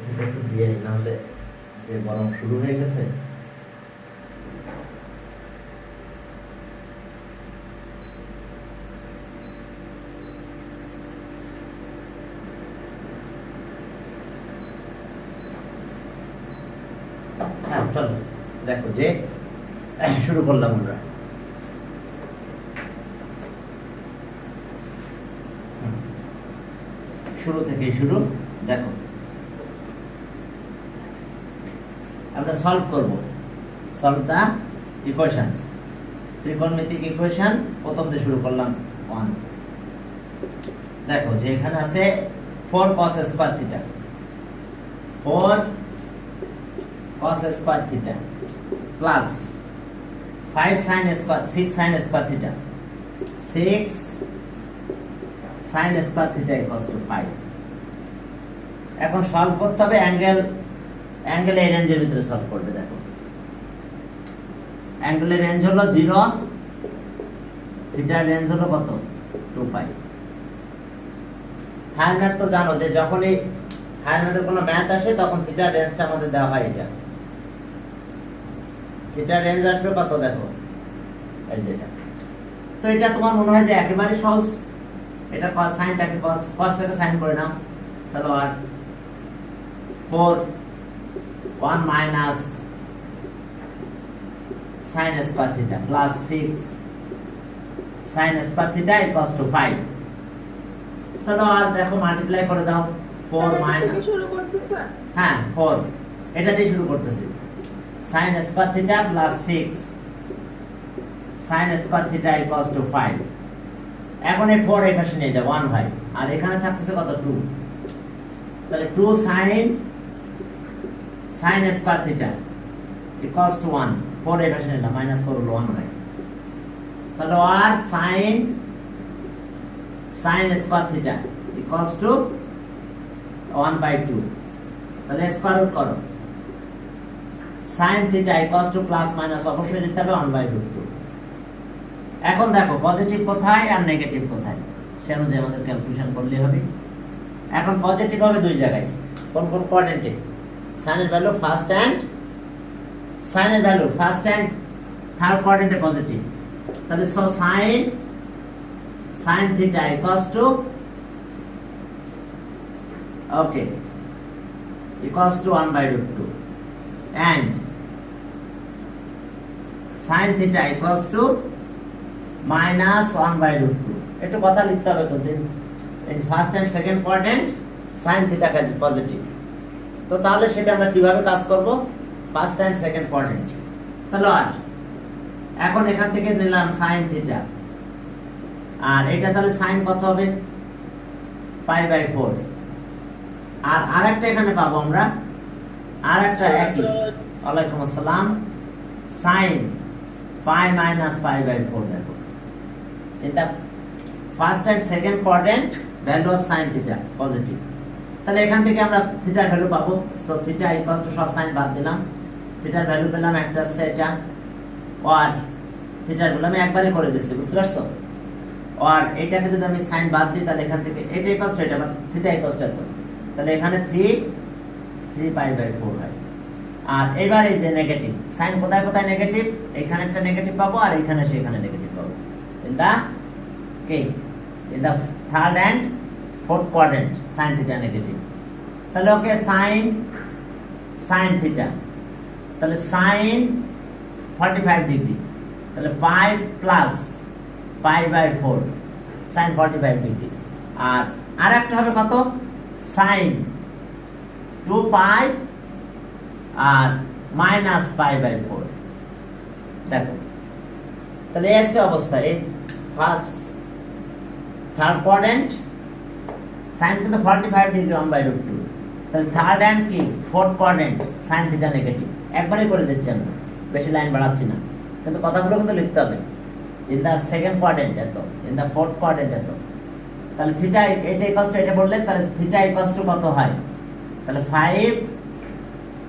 এসিটা একটু দিয়ে না হলে যে গরম শুরু হয়ে গেছে। হ্যাঁ চলো দেখো যে শুরু করলাম আমরা। শুরু থেকে শুরু দেখো আমরা সলভ করব। সলভ দা ইকুয়েশনস, ত্রিকোণমিতিক ইকুয়েশন প্রথম দিয়ে শুরু করলাম 1। দেখো যে এখানে আছে 4 cos square theta, 4 cos square theta plus 5 sin square 6 sin square theta, 6 sin square theta equals to 5। এখন সলভ করতে হবে অ্যাঙ্গেল এই রেঞ্জের ভিতরে সলভ করবে। দেখো অ্যাঙ্গেলের রেঞ্জ হলো 0, থিটার রেঞ্জ হলো কত 2 পাই। হায়ার ম্যাথ তো জানো যে যখনই হায়ার ম্যাথের কোনো ম্যাথ আসে তখন থিটার রেঞ্জটা আমাদের দেওয়া হয়। এটা থিটার রেঞ্জ আসবে কত দেখো এই যে এটা। তো এটা তোমার মনে হয় যে একেবারে সহজ, এটা cos সাইনটাকে cosটাকে সাইন করে নাও, তাহলে আর 4 1 minus sin square theta plus 6 sin square theta equals to 5। তাহলে আর দেখো মাল্টিপ্লাই করে দাও 4 মাইনাস শুরু করতেছ। হ্যাঁ 4 এটা দিয়ে শুরু করতেছি, sin square theta plus 6 sin square theta equals to 5। এখন এই 4 এই পাশে নিয়ে যাও 1 ভাই, আর এখানে থাকতেছে কত 2, তাহলে 2 sin square theta equals two 1। 4 এই পাশে নিলাম, মাইনাস 4 হলো 1 ভাই, তাহলে আর sin square theta equals to 1/2। তাহলে স্কয়ার রুট করো, sin theta equals two plus minus অবশ্যই দিতে হবে 1/2। এখন দেখো পজিটিভ কোথায় আর নেগেটিভ কোথায় সে অনুযায়ী আমাদের ক্যালকুলেশন করলে হবে। এখন পজিটিভ হবে দুই জায়গায়, কোন কোন কোঅর্ডিনেটে, সাইনের ভ্যালু ফার্স্ট এন্ড থার্ড কোঅর্ডিনেটে পজিটিভ। তাহলে so sin theta equals to okay equals to 1/2 and sin theta equals to minus 1/2। একটু কথা লিখতে হবে তো, in first and second coordinate sin theta কাজ পজিটিভ। তো তাহলে সেটা আমরা কিভাবে কাজ করব, ফার্স্ট এন্ড সেকেন্ড কোঅর্ডিনেট। তাহলে আর এখন এখান থেকে নিলাম sin থিটা, আর এটা তাহলে sin কত হবে π/4, আর আরেকটা এখানে পাবো আমরা আরেকটা একই, ওয়ালাইকুম আসসালাম, sin π - π/4। দেখো in the first and second quadrant value of sin theta positive। তাহলে এখান থেকে আমরা থিটার ভ্যালু পাবো। সো থিটা ইকুয়ালস টু সব সাইন বাদ দিলাম, থিটার ভ্যালু পেলাম একটা সেটা, আর থিটার ভ্যালু আমি একবারই করে দিচ্ছি, বুঝতে পারছো। আর এটাকে যদি আমি সাইন বাদ দিই তাহলে এখান থেকে এটা ইকুয়ালস টু এটা, থিটা ইকুয়ালস টু এত, তাহলে এখানে 3 π/4 হয়। আর এবার এই যে নেগেটিভ সাইন কোথায় কোথায় নেগেটিভ, এখানে একটা নেগেটিভ পাবো আর এখানে সেখানে নেগেটিভ পাবো। in the third and fourth quadrant sin theta negative। তাহলে ওকে sin theta, তাহলে sin 45 ডিগ্রি, তাহলে পাই প্লাস π/4 sin 45 ডিগ্রি। আর আরেকটা হবে কত sin 2 পাই আর মাইনাস π/4। দেখো তাহলে এসে অবস্থা এই ফার্স্ট থার্ড কোঅর্ডিনেট sin কিন্তু 45 ডিগ্রি 1/2, তাহলে থার্ড এন্ড কি fourth coordinate sin theta negative. একবারই করে দিচ্ছি আমি, বেশি লাইন বাড়াচ্ছি না, কিন্তু কথাগুলো কিন্তু লিখতে হবে। ইন দা সেকেন্ড কোঅর্ডিনেট এত, ইন দা ফোর্থ কোঅর্ডিনেট এত। তাহলে থিটা এটা ইকুয়ালস টু এটা বললে তাহলে থিটা ইকুয়ালস টু কত হয়, তাহলে 5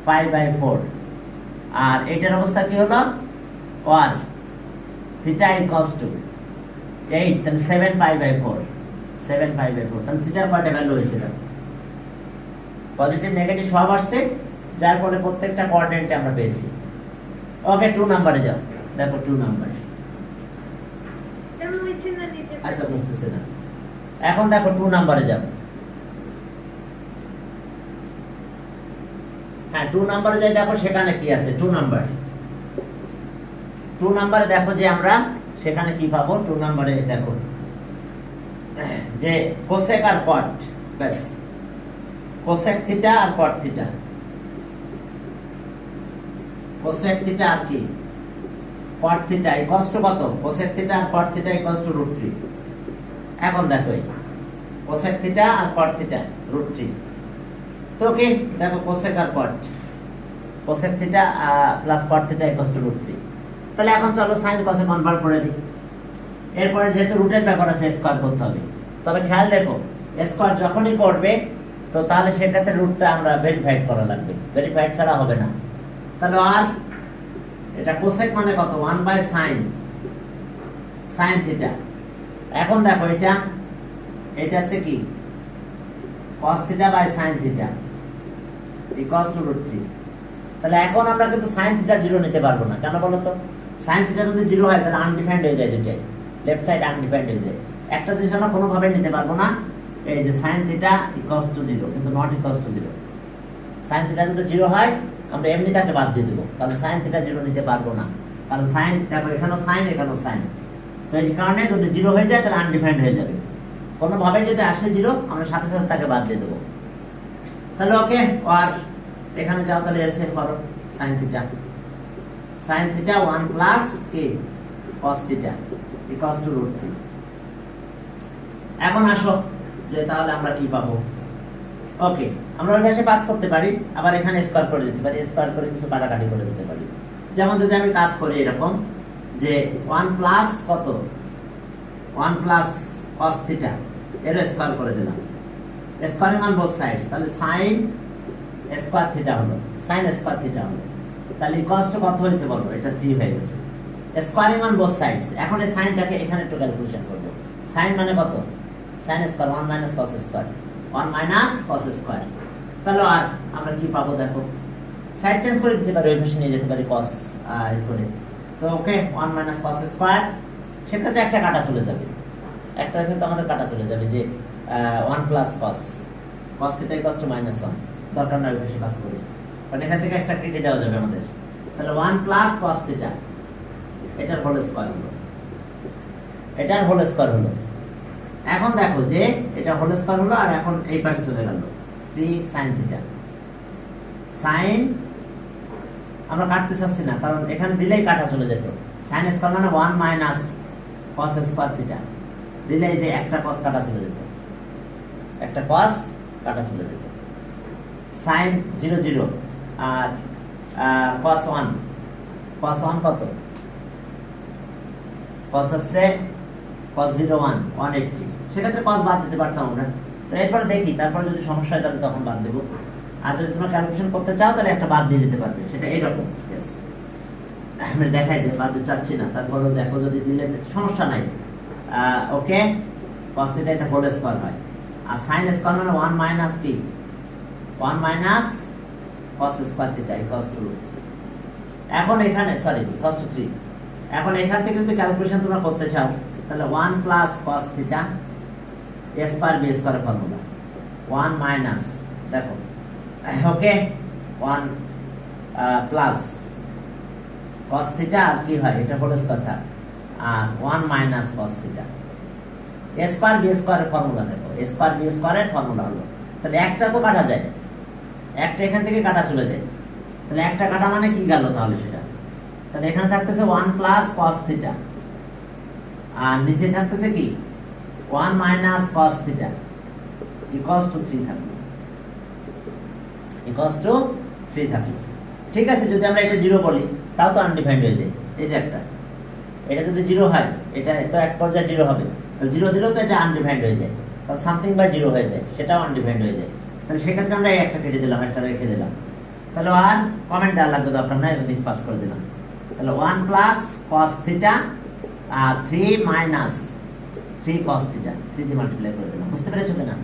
π/4। আর এটার অবস্থা কি হলো 1 থিটা ইকুয়ালস টু 8, তাহলে 7 π/4 তাহলে থিটার কয়টা ভ্যালু হয়েছে, পজিটিভ নেগেটিভ সব আসছে, যার ফলে প্রত্যেকটা কোঅর্ডিনেটে আমরা পেয়েছি। ওকে 2 নম্বরে যাও, দেখো 2 নাম্বার। আচ্ছা বুঝতেছে না, এখন দেখো 2 নম্বরে যাও। হ্যাঁ 2 নম্বরে যাই, দেখো সেখানে কি আছে। 2 নম্বরে দেখো যে আমরা সেখানে কি পাবো। 2 নম্বরে দেখো যে কোসেক আর কট, ব্যাস কোসেক থিটা আর কট থিটা, কোসেক থিটা আর কি কট থিটা ইকুয়ালস টু কত, কোসেক থিটা আর কট থিটা ইকুয়ালস টু √3। এখন দেখো এই কোসেক থিটা আর কট থিটা √3, তো কি দেখো কোসেক আর cot, cosec theta plus cot theta equals to √3। তাহলে এখন চলো সাইন কসে কনভার্ট করে দিই। এরপরে যেহেতু রুটের ব্যাপার আছে স্কয়ার করতে হবে, তবে খেয়াল রেখো স্কয়ার যখনই করবে তো তাহলে সেটাতে রুটটা আমরা ভেরিফাইড করা লাগবে, ভেরিফাইড ছাড়া হবে না। তাহলে আর এটা কোসেক মানে কত 1/sin থিটা। এখন দেখো এটা আছে কি cos theta by sin theta equals to √3। তাহলে এখন আমরা কিন্তু sin থিটা 0 নিতে পারবো না, কেন বলো তো? sin থিটা যদি 0 হয় তাহলে আনডিফাইন্ড হয়ে যায়, দুটাই লেফট সাইড আনডিফাইন্ড হয়ে যায়। একটা জিনিস আমরা কোনোভাবে নিতে পারবো না, এই যে sin থিটা ইকুয়ালস টু 0 কিন্তু not equals to 0। sin theta যদি 0 হয় আমরা এমনি তাকে বাদ দিয়ে দেব, কারণ sin থিটা 0 নিতে পারবো না, কারণ sin দেখো এখানেও sin এখানেও sin, তো এই কারণে যদি 0 হয়ে যায় তাহলে আনডিফাইন্ড হয়ে যাবে। কোনোভাবে যদি আসে 0 আমরা সাথে সাথে তাকে বাদ দিয়ে দেব। তাহলে ওকে, আর এখানে যাও তাহলে এলসিএম করো। sin থিটা 1 প্লাস কি cos থিটা ইকুয়ালস টু √3। এখন আসো যে তাহলে আমরা কি পাবো। ওকে, আমরা ওই পাশে পাস করতে পারি, আবার এখানে স্কয়ার করে দিতে পারি, স্কয়ার করে কিছু কাটাকাটি করে দিতে পারি। যেমন যদি আমি কাজ করি এরকম যে 1 প্লাস কত 1 প্লাস cos থিটা এর স্কয়ার করে দিলাম, স্কয়ারিং অন বোথ সাইডস, তাহলে sin স্কয়ার থিটা হলো, sin স্কয়ার থিটা হলো। তাহলে ইকুয়ালস টু কত হয়েছে বলো, এটা 3 হয়ে গেছে। স্কয়ারিং অন বোথ সাইডস, এখন এই সাইনটাকে এখানে একটু ক্যালকুলেশন করব। sin মানে কত, sin square 1 minus cos square, 1 minus cos square. তাহলে আর আমরা কি পাবো দেখো, সাইড চেঞ্জ করে দিতে পারি, ওই পাশে নিয়ে যেতে পারি cos করে। তো ওকে 1 মাইনাস cos স্কয়ার, সেক্ষেত্রে একটা কাটা চলে যাবে, একটা কিন্তু আমাদের কাটা চলে যাবে যে 1 plus cos theta equals two -1, দরকার না ওই পাশে কাজ করি, কারণ এখান থেকে একটা কেটে দেওয়া যাবে আমাদের। তাহলে 1 প্লাস cos থিটা এটার হোল স্কয়ার হলো, এটার হোল স্কয়ার হলো। এখন দেখো যে এটা হোল স্কয়ার হলো, আর এখন এই পাশে চলে গেল 3 sin থিটা। sin আমরা কাটতে চাচ্ছি না, কারণ এখানে দিলেই কাটা চলে যেত। sin স্কয়ার মানে 1 মাইনাস cos স্কয়ার থিটা, দিলে এই যে একটা cos কাটা চলে যেত, একটা cos কাটা চলে যেত। sin 0 0 আর cos 1 কত, cos হচ্ছে cos 0 1 180, সেক্ষেত্রে cos বাদ দিতে পারতাম আমরা। তো এরপরে দেখি, তারপরে যদি সমস্যা হয় তাহলে তখন বাদ দেবো। আর যদি তোমরা ক্যালকুলেশন করতে চাও তাহলে একটা বাদ দিয়ে দিতে পারবে, সেটা এইরকম। ইয়েস, আমি দেখাই দিই, বাদ দিতে চাচ্ছি না, তারপরে দেখো যদি দিলে সমস্যা নাই। ওকে, cos থিটা এটা হোল স্কয়ার হয়, আর sin স্কয়ার মানে 1 মাইনাস কি 1 minus cos square theta equals to √3। এখন এখানে সরি ইকুয়ালস টু 3। এখন এখান থেকে যদি ক্যালকুলেশন তোমরা করতে চাও তাহলে 1 plus cos theta a square b স্কয়ারের ফর্মুলা 1 মাইনাস, দেখো ওকে 1 প্লাস cos থিটা আর কি হয়, এটা হোল স্কয়ার থাক, আর 1 minus cos theta a square b স্কয়ারের ফর্মুলা। দেখো a স্কয়ার b স্কয়ারের ফর্মুলা হলো, তাহলে একটা তো কাটা যায়, একটা এখান থেকে কাটা চলে যায়, তাহলে একটা কাটা মানে কি গেল তাহলে সেটা, তাহলে এখানে থাকতেছে 1 প্লাস cos থিটা, আর নিচে থাকতেছে কি 1 minus cos theta equals to 3 থাকবে, ইকুয়ালস টু 3 থাকবে। ঠিক আছে, যদি আমরা এটা 0 বলি তাও তো আনডিফাইন্ড হয়ে যায়। এই যে একটা, এটা যদি 0 হয় এটা তো এক পর্যায়ে 0 হবে, তাহলে 0 দিলেও তো এটা আনডিফাইন্ড হয়ে যায়, কারণ সামথিং বাই 0 হয়ে যায়, সেটাও আনডিফাইন্ড হয়ে যায়। তাহলে সেক্ষেত্রে আমরা এই একটা কেটে দিলাম, একটা রেখে দিলাম, তাহলে আর কমেন্ট দেওয়া লাগবে দরকার নাই, ওদিকে পাস করে দিলাম। তাহলে 1 প্লাস cos থিটা আর 3 মাইনাস 3 cos থিটা, 3 দিয়ে মাল্টিপ্লাই করে দিলাম। বুঝতে পেরেছো কিনা?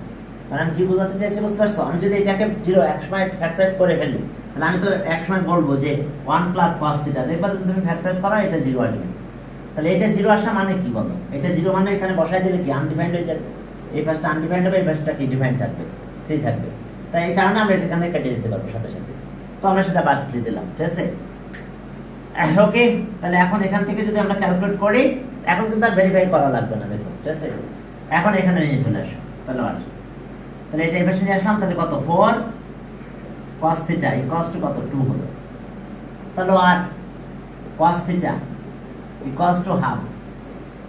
মানে আমি কি বোঝাতে চাইছি বুঝতে পারছো? আমি যদি এটাকে 0 এক সময় ফ্যাক্টরাইজ করে ফেলি, তাহলে আমি তো এক সময় বলবো যে 1 প্লাস cos থিটা, দেখবা যদি তুমি ফ্যাক্টরাইজ করো এটা 0 আসবে। তাহলে এটা 0 আসা মানে কি বলো? এটা 0 মানে এখানে বসাই দিলে কি আনডিফাইন্ড হয়ে যাবে, এই পাশটা আনডিফাইন্ড হবে, এই পাশটা কি ডিফাইন্ড থাকবে, 3 থাকবে। তাই এই কারণে আমরা এখানে কেটে দিতে পারবো সাথে সাথে। তো আমরা সেটা বাদ দিয়ে দিলাম, ঠিক আছে? ওকে, তাহলে এখন এখান থেকে যদি আমরা ক্যালকুলেট করি, এখন কিন্তু আর ভেরিফাই করা লাগবে না, দেখো, ঠিক আছে? এখন এখানে নিয়ে চলে আসো, তাহলে আর তাহলে এটা এই পাশে নিয়ে আসলাম, তাহলে কত 4 cos থিটা ইকুয়ালস টু কত 2 হলো। তাহলে আর cos theta equals to half.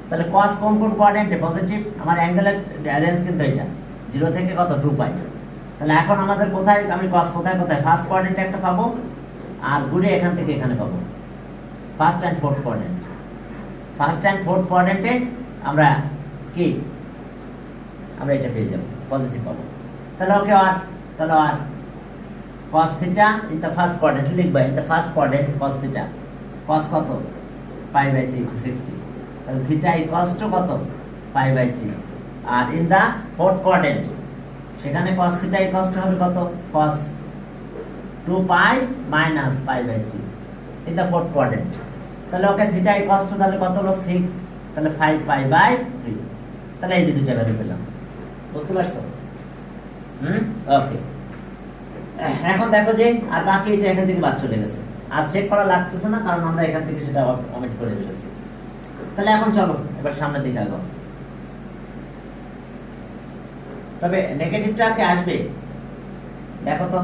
তাহলে cos কোন কোন কোঅর্ডিনেটে পজিটিভ? আমার অ্যাঙ্গেলের রেঞ্জ কিন্তু এটা 0 থেকে কত 2 পাই। তাহলে এখন আমাদের কোথায় আমি cos কোথায় কোথায় ফার্স্ট কোঅর্ডিনেটে একটা পাবো, আর ঘুরে এখান থেকে এখানে পাবো first and fourth coordinate. First and fourth কোঅর্ডিনেটে আমরা কি আমরা এটা পেয়ে যাব, পজিটিভ পাবো। তাহলে ওকে আর তাহলে আর cos theta in the first coordinate লিখবা, in the first coordinate cos theta cos কত পাই বাই 3 60। তাহলে থিটা ইকুয়ালস টু কত পাই বাই 3। আর ইন দা ফোর্থ কোঅর্ডিনেট সেখানে cos থিটা ইকুয়ালস টু হবে কত cos 2 pi minus pi by 3 in the fourth coordinate. তাহলে okay theta equals two তাহলে কত হলো 6, তাহলে 5 পাই বাই 3। তাহলে এই যে দুইটা ভ্যালু পেলাম, বুঝতে পারছো? ওকে, এখন দেখো যে আর বাকি এটা এখান থেকে বাদ চলে গেছে, আর চেক করা লাগতেছে না, কারণ আমরা এখান থেকে সেটা অমিট করে ফেলেছি। তাহলে এখন চলো এবার সামনের দিকে আগাও। তবে নেগেটিভটা কি আসবে দেখো তো,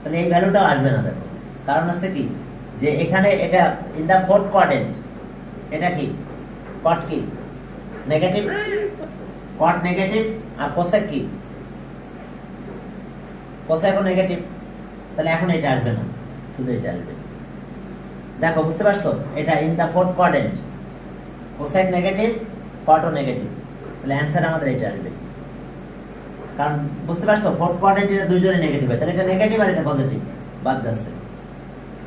তাহলে এই ভ্যালুটাও আসবে না, দেখো কারণ আছে কি যে এখানে এটা ইন দা ফোর্থ কোঅর্ডিনেট এটা কি কট কি নেগেটিভ, কট নেগেটিভ, আর কোসেক কি কোসেকও নেগেটিভ। তাহলে এখন এটা আসবে না, শুধু এটা আসবে। দেখো বুঝতে পারছো, এটা in the fourth coordinate cosec negative, কটও নেগেটিভ, তাহলে অ্যানসার আমাদের এটা আসবে। কারণ বুঝতে পারছো ফোর্থ কোঅর্ডিনেট এটা দুইজনে নেগেটিভ হয়, তাহলে এটা নেগেটিভ আর এটা পজিটিভ বাদ যাচ্ছে।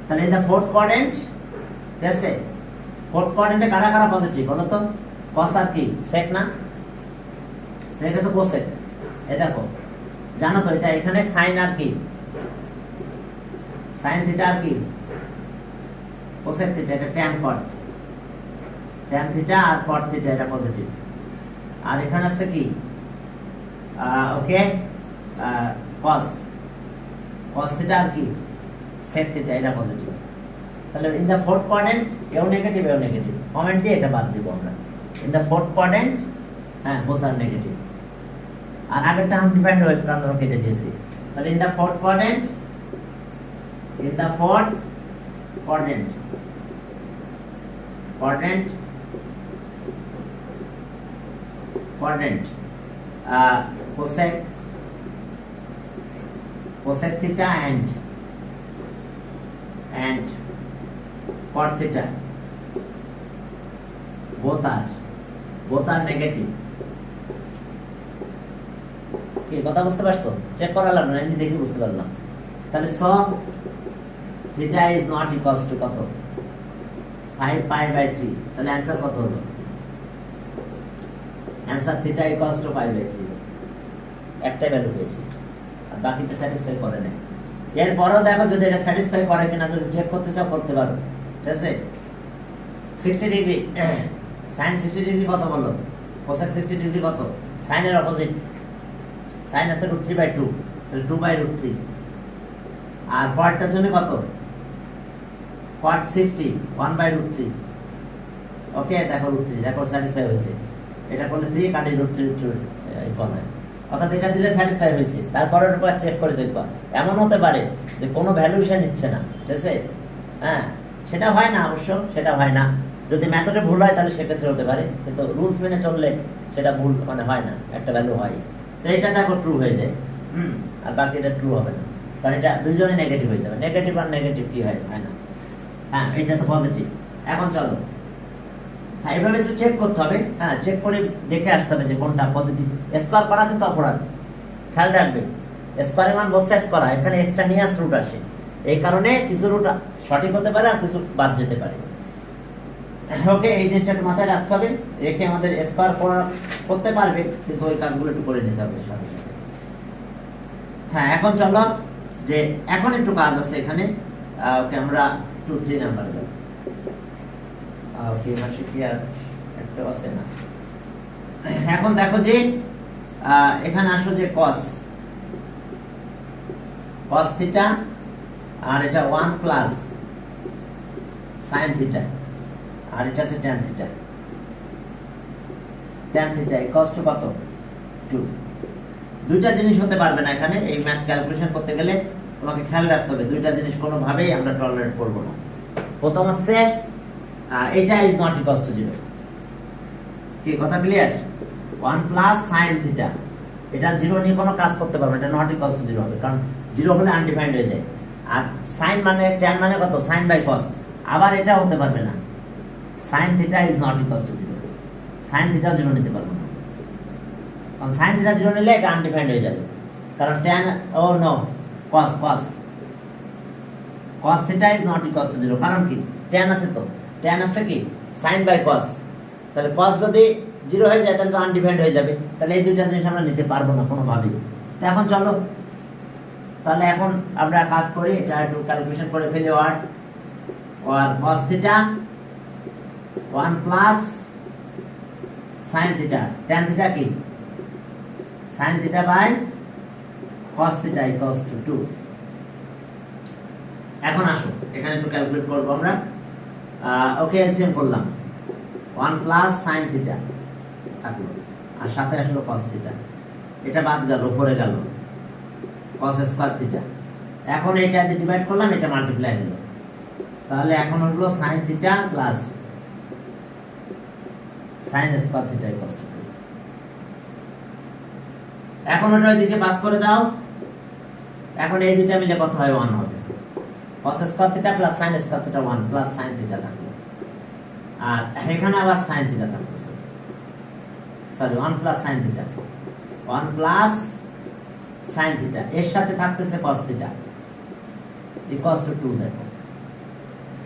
তাহলে ইন দা ফোর্থ কোঅর্ডিনেট, ঠিক আছে, ফোর্থ কোঅর্ডিনেটে কারা কারা পজিটিভ বলো তো? cos আর কি sec না, এটা তো cosec। এই দেখো জানো তো এটা এখানে sin আর কি sin থিটা আর কি cosec থিটা, এটা tan cot, tan থিটা আর cot থিটা এটা পজিটিভ। আর এখানে আছে কি ওকে cos থিটা আর কি sec থিটা এটা পজিটিভ। তাহলে ইন দা ফোর্থ কোঅর্ডিনেট এও নেগেটিভ এও নেগেটিভ, কমেন্ট দিয়ে এটা বাদ দিব আমরা। ইন দা ফোর্থ কোঅর্ডিনেট হ্যাঁ বোথ আর নেগেটিভ, আর আগেরটা আনডিফাইন্ড হয়েছে কারণ আমরা কেটে দিয়েছি। তাহলে in the fourth coordinate, in the fourth coordinate cosec theta and cot theta both are negative। কি কথা বুঝতে পারছো? চেক করা লাগবে না, এমনি দেখে বুঝতে পারলাম। তাহলে সব theta is not equals to কত 5 pi by 3। তাহলে অ্যানসার কত হলো? Answer theta equals to 5 by 3, একটা ভ্যালু পেয়েছি, আর বাকিটা স্যাটিসফাই করে না। এরপরেও দেখো যদি এটা স্যাটিসফাই করে কিনা, যদি চেক করতে চাও করতে পারো, ঠিক আছে? 60 ডিগ্রি sin 60 ডিগ্রি কত বলো? cosec 60 ডিগ্রি কত? sin এর অপোজিট, sin আছে √3/2, তাহলে 2/√3। আর cot এর জন্য কত? cot 60 1/√3। ওকে দেখো √3, দেখো স্যাটিসফাই হয়েছে। এটা করলে 3 কাটে √3 ইকুয়াল হয়, অর্থাৎ এটা দিলে স্যাটিসফাই হয়েছে। তারপরে উপর চেক করে দেখবা, এমন হতে পারে যে কোনো ভ্যালু সে নিচ্ছে না, ঠিক আছে? হ্যাঁ সেটা হয় না, অবশ্য সেটা হয় না। যদি মেথডে ভুল হয় তাহলে সেক্ষেত্রে হতে পারে, কিন্তু রুলস মেনে চললে সেটা ভুল মানে হয় না, একটা ভ্যালু হয়। তো এটা দেখো ট্রু হয়ে যায়, আর বাকি এটা ট্রু হবে না, কারণ এটা দুইজনে নেগেটিভ হয়ে যাবে। নেগেটিভ আর নেগেটিভ কি হয় না, হ্যাঁ এটা তো পজিটিভ। এখন চলো হ্যাঁ এভাবে তো চেক করতে হবে, হ্যাঁ চেক করে দেখে আসতে হবে যে কোনটা পজিটিভ। স্কোয়ার করা কিন্তু অপরাধ, খেয়াল রাখবে। স্কোয়ারের মান বোথ সাইডস করা, এখানে এক্সট্রানিয়াস রুট আসে, এই কারণে কিছু রুট সঠিক হতে পারে আর কিছু বাদ যেতে পারে। ওকে এই জিনিসটা একটু মাথায় রাখতে হবে, রেখে আমাদের স্কোয়ার করা করতে পারবে, কিন্তু ওই কাজগুলো একটু করে নিতে হবে সাথে সাথে। হ্যাঁ, এখন চলো যে এখন একটু কাজ আছে এখানে। ওকে, আমরা 2-3 নাম্বার যাব। ওকে, মাসে কি আর একটা আছে না। এখন দেখো যে এখানে আসো যে cos থিটা, আর এটা 1 প্লাস sin থিটা, আর এটা আছে tan theta. tan theta equals to কত? 2। দুইটা জিনিস হতে পারবে না এখানে। এই ম্যাথ ক্যালকুলেশন করতে গেলে তোমাকে খেয়াল রাখতে হবে দুইটা জিনিস কোনোভাবেই আমরা টলারেট করব না। প্রথম হচ্ছে এটা ইজ নট ইকুয়ালস টু 0। কি কথা ক্লিয়ার? 1 প্লাস sin থিটা, এটা 0 নিয়ে কোনো কাজ করতে পারবে না, এটা নট ইকুয়ালস টু 0 হবে, কারণ 0 হলে আনডিফাইন্ড হয়ে যায়। আর sin মানে tan মানে কত? sin by cos। আবার এটা হতে পারবে না, sin theta is not equals to 0। sin theta 0 নিতে পারবো না, কারণ sin থিটা 0 নিলে এটা আনডিফাইন্ড হয়ে যাবে, কারণ tan ও no cos theta is not equals to 0। কারণ কি? tan আছে, তো tan আছে কি sin বাই cos। তাহলে cos যদি 0 হয়ে যায় তাহলে তো আনডিফাইন্ড হয়ে যাবে, তাহলে এই দুইটা জিনিস আমরা নিতে পারবো না কোনোভাবেই। তো এখন চলো তাহলে এখন আমরা কাজ করি, এটা একটু ক্যালকুলেশন করে ফেলি। আর cos theta 1 plus sin theta, tan theta কি sin theta by cos theta equals to 2। এখন আসো এখানে একটু ক্যালকুলেট করব আমরা। ওকে, এলসিএম করলাম। 1 প্লাস sin থিটা থাকলো, আর সাথে আসলো cos থিটা, এটা বাদ গেল, উপরে গেল cos স্কয়ার থিটা। এখন এটা দিয়ে ডিভাইড করলাম, এটা মাল্টিপ্লাই হলো, তাহলে এখন হলো sin theta plus sin square theta equals to 2। এখন ওটা ওইদিকে পাস করে দাও। এখন এই দুটো মিলে কত হয়? 1 হবে। cos square theta plus sin square theta 1 plus sin theta থাকলো, আর এখানে আবার sin থিটা থাকতেছে, sorry 1 plus sin theta, 1 plus sin theta, এর সাথে থাকতেছে cos থিটা ইকুয়ালস টু 2। দেখো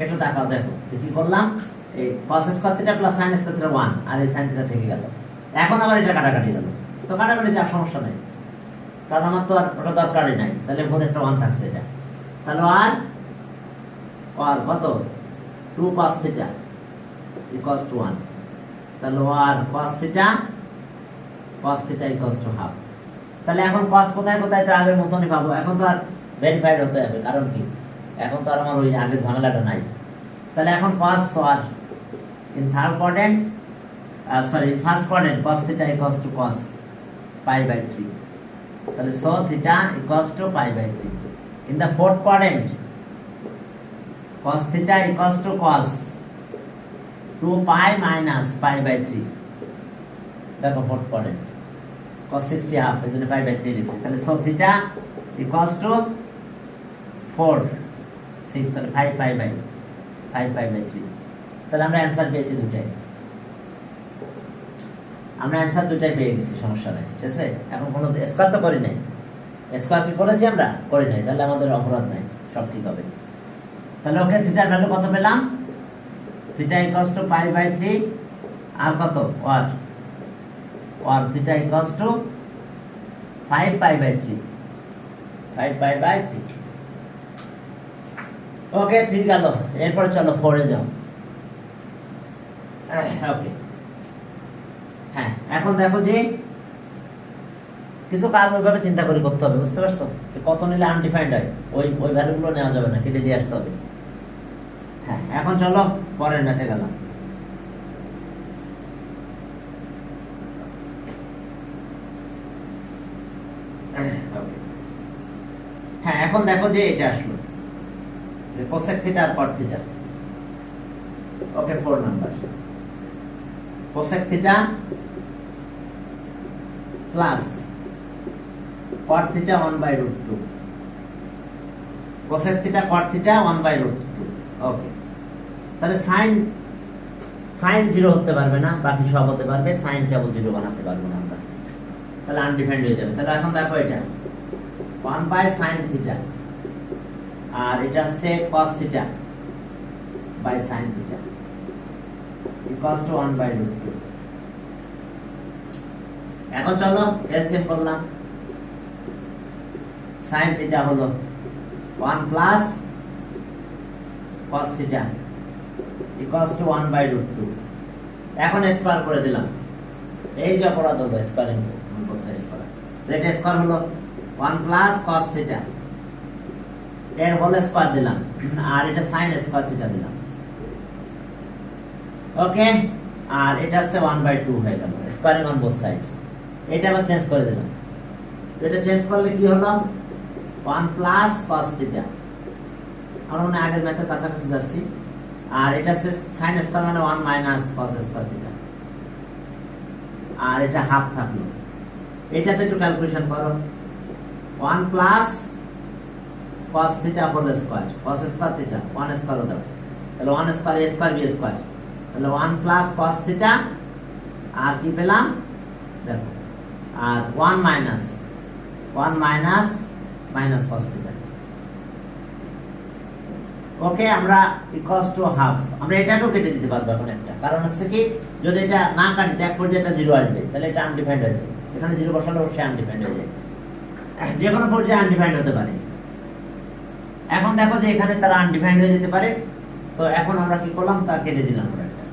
একটু তাকাও, দেখো যে কি করলাম। এই cos square theta plus sin square theta 1, আর এই sin থিটা থেকে গেল। এখন আবার এটা কাটাকাটি গেল, তো কাটাকাটি যা সমস্যা নাই, কারণ আমার তো আর ওটা দরকারই নাই। তাহলে ঘরে একটা 1 থাকছে, এটা তাহলে আর কত? 2 cos থিটা ইকুয়ালস টু 1। তাহলে আর cos theta equals to half. তাহলে এখন cos কোথায় কোথায়? তো আগের মতনই পাবো। এখন তো আর ভেরিফাইড হতে হবে, কারণ কি এখন তো আর আমার ওই আগের ঝামেলাটা নাই। তাহলে এখন cos আর in third quadrant, sorry in first quadrant cos theta equals to cos pi by 3। তাহলে so theta equals to pi by 3. In the fourth quadrant cos theta equals to cos 2 pi minus pi by 3. দেখো fourth quadrant cos 60 half, এজন্য pi by 3 লিখছি। তাহলে so theta equals to 4 6, তাহলে 5 pi by 3। তাহলে আমরা answer পেয়েছি দুটাই, আমরা অ্যানসার দুটাই পেয়ে গেছি, সমস্যা নাই। ঠিক আছে, এখন কোনো স্কয়ার তো করি নাই। স্কয়ার কি করেছি আমরা? করি নাই, তাহলে আমাদের অপরাধ নাই, সব ঠিক হবে। তাহলে ওকে, থিটার ভ্যালু কত পেলাম? Theta equals to pi by 3, আর কত? Or theta equals to 5 pi by 3, 5 pi by 3। Okay, 3 গেল। এরপরে চলো 4 এ যাও। ওকে, হ্যাঁ, এখন দেখো যে কিছু কাজ ওইভাবে চিন্তা করে করতে হবে, বুঝতে পারছো? যে কত নিলে আনডিফাইন্ড হয়, ওই ভ্যালুগুলো নেওয়া যাবে না, কেটে দিয়ে আসতে হবে। হ্যাঁ, এখন চলো পরের ম্যাথে গেলাম। হ্যাঁ, এখন দেখো যে এটা আসলো যে কোসেক থিটা আর কট থিটা। ওকে, 4 number cosec theta plus cot theta 1/√2, cosec theta cot theta 1/√2। ওকে, তাহলে sin 0 হতে পারবে না, বাকি সব হতে পারবে। sin কেবল 0 বানাতে পারবো না আমরা, তাহলে আনডিফাইন্ড হয়ে যাবে। তাহলে এখন দেখো এটা 1/sin theta, আর এটা হচ্ছে cos theta by sin theta equals to 1/√2। এখন চলো এলসিএম করলাম। sin থিটা হলো 1 plus cos theta equals two 1/√2। এখন স্কয়ার করে দিলাম, এই যে অপরাধ হলো স্কয়ারিং both sides করা। তো এটা স্কয়ার হলো 1 প্লাস cos থিটা এর হোল স্কয়ার দিলাম, আর এটা sin স্কয়ার থিটা দিলাম। ওকে, আর এটা হচ্ছে 1/2 হয়ে গেল স্কয়ারিং অন বোথ সাইডস। এটা আবার চেঞ্জ করে দিলাম। তো এটা চেঞ্জ করলে কি হলো 1 প্লাস cos থিটা, আমরা মানে আগের মেথড কাছাকাছি যাচ্ছি। আর এটা হচ্ছে sin স্কয়ার মানে 1 মাইনাস cos স্কয়ার থিটা, আর এটা হাফ থাকলো। এটাতে একটু ক্যালকুলেশন করো, 1 plus cos theta whole square, cos square theta 1 square দাও, তাহলে 1 square a square b square, তাহলে 1 প্লাস cos থিটা, আর কি পেলাম দেখো, আর 1 মাইনাস cos থিটা। ওকে, আমরা ইকুয়ালস টু হাফ, আমরা এটাকেও কেটে দিতে পারবো এখন একটা, কারণ হচ্ছে কি যদি এটা না কাটি এক পর্যায়ে এটা 0 আসবে, তাহলে এটা আনডিফাইন্ড হয়ে যাবে। এখানে 0 বসালে সে আনডিফাইন্ড হয়ে যায়, যে কোনো পর্যায়ে আনডিফাইন্ড হতে পারে। এখন দেখো যে এখানে তারা আনডিফাইন্ড হয়ে যেতে পারে, তো এখন আমরা কি করলাম তা কেটে দিলাম আমরা একটা,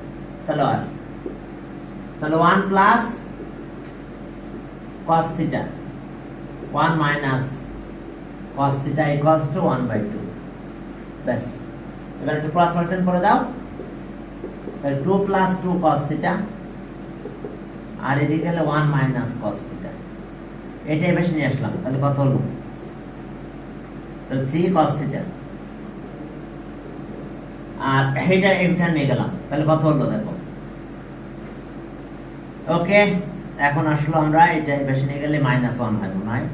তাহলে 1 plus cos theta 1 minus cos theta equals to 1/2। ব্যাস, এবার একটু ক্রস মাল্টিপ্লাই করে দাও, তাহলে 2 প্লাস 2 cos থিটা, আর এদিকে হলো 1 মাইনাস cos থিটা। এটাই বেশি নিয়ে আসলাম, তাহলে কত হলো, তাহলে 3 cos থিটা, আর এটা এখানে নিয়ে গেলাম, তাহলে কত হলো দেখো। ওকে, এখন আসলে আমরা এটা বেশি নিয়ে গেলে -1 হয় মনে হয়,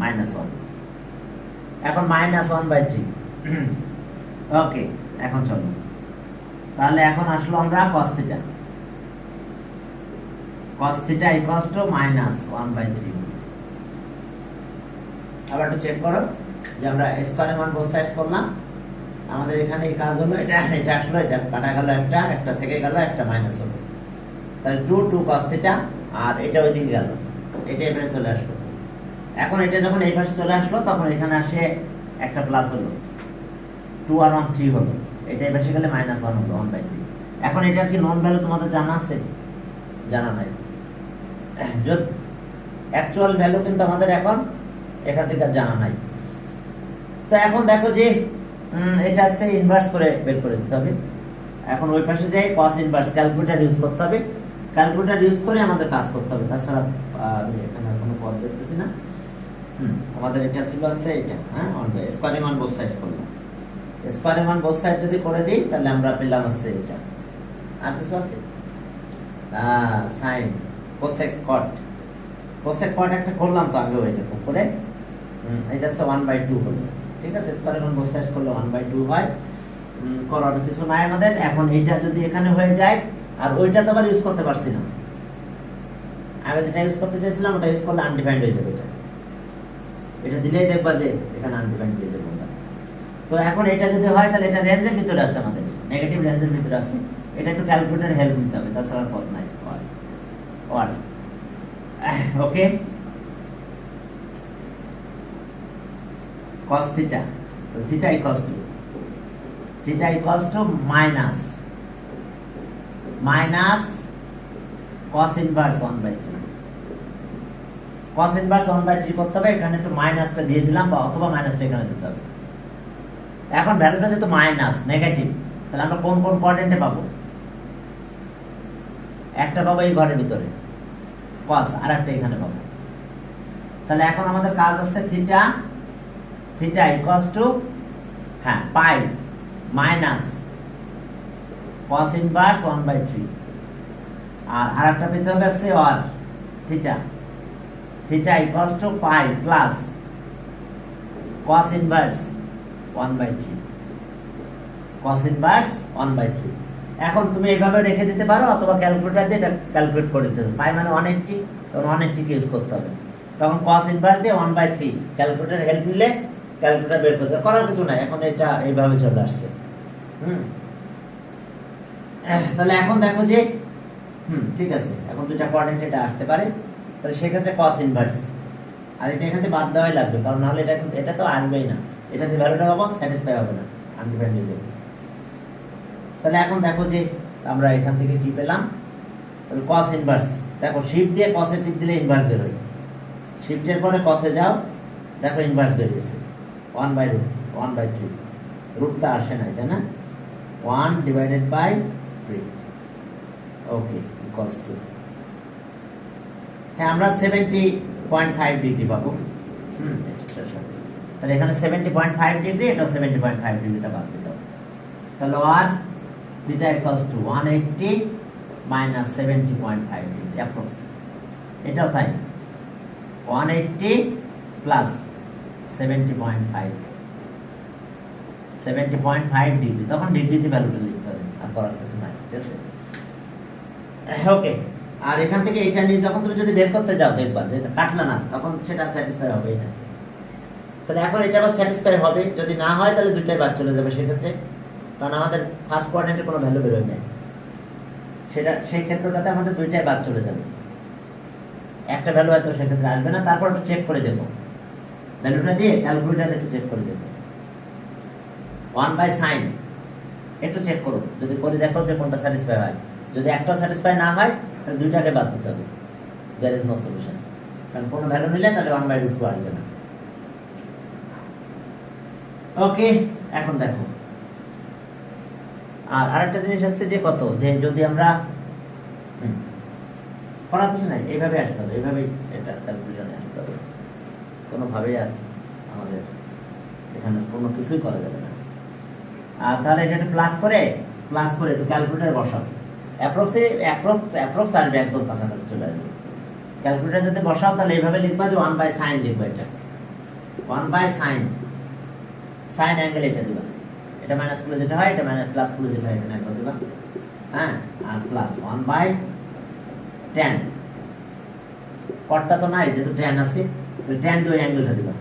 -1, এখন -1/3। ওকে, এখন চলো, তাহলে এখন আসলো আমরা cos থিটা ইকুয়ালস টু -1/3। আবার একটু চেক করো যে আমরা স্কয়ারিং অন বোথ সাইডস করলাম, আমাদের এখানে এই কাজ হলো, এটা আসলো, এটা কাটা গেল, একটা থেকে গেল, একটা মাইনাস হলো, তাহলে 2 cos থিটা, আর এটা ওইদিকে গেল, এটা এবারে চলে আসলো। এখন এটা যখন এই পাশে চলে আসলো, তখন এখানে আসে একটা প্লাস হলো, 2 আর 1 3 হলো, এটা এই পাশে গেলে -1 হলো 1/3। এখন এটার কি নন ভ্যালু তোমাদের জানা আছে? জানা নাই। যদি অ্যাকচুয়াল ভ্যালু কিন্তু আমাদের এখন এখান থেকে জানা নাই। তো এখন দেখো যে এটা আছে ইনভার্স করে বের করে দিতে হবে। এখন ওই পাশে যাই cos ইনভার্স ক্যালকুলেটর ইউজ করতে হবে, ক্যালকুলেটর ইউজ করে আমাদের কাজ করতে হবে, তাছাড়া আমি এখানে কোনো পদ দেখতেছি না। আমাদের এটা ছিল আছে এটা, হ্যাঁ, স্কয়ারিং অন বোথ সাইডস করলাম। স্কয়ারিং অন বোথ সাইড যদি করে দিই, তাহলে আমরা পেলাম আছে এটা, আর কিছু আছে sin cosec cot একটা করলাম তো আগে, ওইটা করে এটা হচ্ছে 1/2 হলো, ঠিক আছে। স্কয়ারিং অন বোথ সাইডস করলে 1/2 হয়, করার কিছু নাই আমাদের। এখন এটা যদি এখানে হয়ে যায়, আর ওইটা তো আবার ইউজ করতে পারছি না, আমি যেটা ইউজ করতে চাইছিলাম ওটা ইউজ করলে আনডিফাইন্ড হয়ে যাবে, এটা দিলেই দেখবা যে এখানে আনডিফাইন্ড হয়ে যাবে। তো এখন এটা যদি হয়, তাহলে এটা রেঞ্জের ভিতরে আছে, আমাদের নেগেটিভ রেঞ্জের ভিতরে আছে, এটা একটু ক্যালকুলেটর হেল্প নিতে হবে, তাছাড়া পথ নাই। ওকে, cos থিটা, তো theta equals to minus cos inverse 1/3। cos inverse 1/3 করতে হবে, এখানে একটু মাইনাসটা দিয়ে দিলাম, বা অথবা মাইনাসটা এখানে দিতে হবে। এখন ভ্যালুটা যেহেতু মাইনাস নেগেটিভ, তাহলে আমরা কোন কোয়াড্রেন্টে পাবো? একটা পাবো এই ঘরের ভিতরে cos, আর একটা এখানে পাবো। তাহলে এখন আমাদের কাজ আছে theta equals to pi minus cos inverse 1/3, আর আরেকটা পেতে হবে আছে আর theta equals to pi plus cos inverse 1/3। এখন তুমি এইভাবে রেখে দিতে পারো, অথবা ক্যালকুলেটর দিয়ে এটা ক্যালকুলেট করে দিতে হবে। পাই মানে 180, তখন 180 কে ইউজ করতে হবে, তখন cos ইনভার্স দিয়ে 1/3 ক্যালকুলেটর হেল্প নিলে ক্যালকুলেটর বের করতে করার কিছু নাই। এখন এটা এইভাবে চলে আসছে। তাহলে এখন দেখো যে ঠিক আছে, এখন দুইটা কোঅর্ডিনেট এটা আসতে পারে। তাহলে সেক্ষেত্রে cos ইনভার্স, আর এটা এখান থেকে বাদ দেওয়াই লাগবে, কারণ নাহলে এটা তো আসবেই না, এটা যে ভ্যালুটা পাবো স্যাটিসফাই হবে না, আনডিফাইন্ড হয়ে যাবে। তাহলে এখন দেখো যে আমরা এখান থেকে কি পেলাম, তাহলে cos ইনভার্স, দেখো শিফট দিয়ে cos এ টিপ দিলে ইনভার্স বের হয়, শিফটের পরে cos এ যাও, দেখো ইনভার্স বেরিয়েছে 1/3, রুটটা আসে নাই, তাই না, 1/3, ওকে ইকুয়ালস টু, হ্যাঁ আমরা 70.5 ডিগ্রি পাবো, এটার সাথে, তাহলে এখানে 70.5 ডিগ্রি, এটা 70.5 ডিগ্রিটা বাদ দিতে হবে, তাহলে 1 theta equals two 180 minus 70.5 degree approx, এটাও তাই 180 প্লাস 70.5 ডিগ্রি, তখন ডিগ্রিতে ভ্যালুটা লিখতে হবে, আর করার কিছু নাই, ঠিক আছে, ওকে। আর এখান থেকে এটা নিয়ে যখন তুমি যদি বের করতে যাও দেখবা যে কাটলা না, তখন সেটা স্যাটিসফাই হবেই না। তাহলে এখন এটা আবার স্যাটিসফাই হবে, যদি না হয় তাহলে দুইটাই বাদ চলে যাবে সেক্ষেত্রে, কারণ আমাদের ফার্স্ট কোয়াড্রেন্টে কোনো ভ্যালু বেরোয় না, সেটা সেই ক্ষেত্রটাতে আমাদের দুইটাই বাদ চলে যাবে, একটা ভ্যালু হয়তো সেক্ষেত্রে আসবে না। তারপর একটু চেক করে দেবো, ভ্যালুটা দিয়ে ক্যালকুলেটারে একটু চেক করে দেবো, 1/sin একটু চেক করো, যদি করে দেখো যে কোনটা স্যাটিসফাই হয়, যদি একটাও স্যাটিসফাই না হয় তাহলে দুইটাকে বাদ দিতে হবে, দেয়ার ইজ নো সলিউশন, কারণ কোনো ভ্যালু নিলে তাহলে 1/2 আসবে না। ওকে, এখন দেখো আর আরেকটা জিনিস আসছে যে কত, যে যদি আমরা করার কিছু নাই, এইভাবে আসতে হবে, এইভাবেই এটা ক্যালকুলেশনে আসতে হবে, কোনোভাবেই আর আমাদের এখানে কোনো কিছুই করা যাবে না। আর তাহলে এটা একটু প্লাস করে একটু ক্যালকুলেটার বসাও, অ্যাপ্রক্স আসবে, একদম কাছাকাছি চলে আসবে। ক্যালকুলেটার যদি বসাও তাহলে এইভাবে লিখবা যে 1/sin লিখবা, এটা 1/sin অ্যাঙ্গেল এটা দিবা, এটা মাইনাস করলে যেটা হয়, এটা মাইনাস প্লাস করলে যেটা হয়, এটা দিবা, হ্যাঁ, আর প্লাস 1/tan, কটটা তো নাই যেহেতু tan আছে, তাহলে tan দিয়ে অ্যাঙ্গেলটা দিবা,